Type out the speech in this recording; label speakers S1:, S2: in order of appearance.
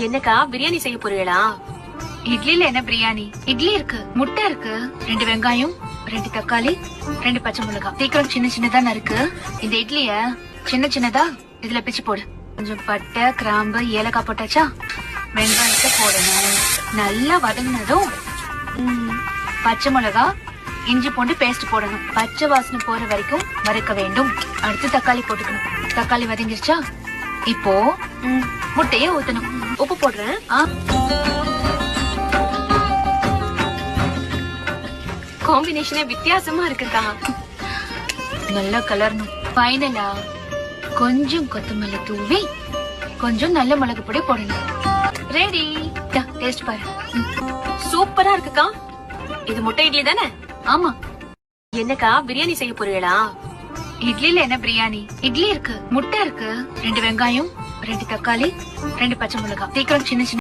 S1: என்னக்கா பிரியாணி செய்ய போறீங்களா?
S2: இட்லில என்ன பிரியாணி? இட்லி இருக்கு, முட்டை இருக்கு, 2 வெங்காயம், 2 தக்காளி, 2 பச்சை மிளகாய். சீக்கிரம் சின்ன சின்னதா இருக்கு. இந்த இட்லிய சின்ன சின்னதா இதுல பிச்சு போடு. கொஞ்சம் பட்டை, கிராம்பு, ஏலக்காய் போட்டாச்சா? வெங்காயத்தை போடணும். நல்லா வதங்கினதும் பச்சை மிளகா, இஞ்சி பூண்டு பேஸ்ட் போடணும். பச்சை வாசனை போற வரைக்கும் வறுக்க வேண்டும். அடுத்து தக்காளி போட்டுக்கணும். தக்காளி வதங்கிருச்சா? இப்போ முட்டைய ஊத்தணும்.
S1: உப்பு போடுறேன். காம்பினேஷனே வித்தியாசமா இருக்குக்கா.
S2: நல்லா கலரணும். ஃபைனலா கொஞ்சம் கொத்தமல்லி தூவி கொஞ்சம் நல்ல மிளகு பொடி போடணும். ரெடி. டேஸ்ட் பாரு.
S1: சூப்பரா இருக்குக்கா. இது முட்டை இட்லி தானே?
S2: ஆமா.
S1: என்னக்கா பிரியாணி செய்ய போறீங்களா?
S2: இட்லில என்ன பிரியாணி? இட்லி இருக்கு, முட்டை இருக்கு, 2 வெங்காயம், 2 தக்காளி, 2 பச்சை மிளகாய். சீக்கிரம் சின்ன சின்ன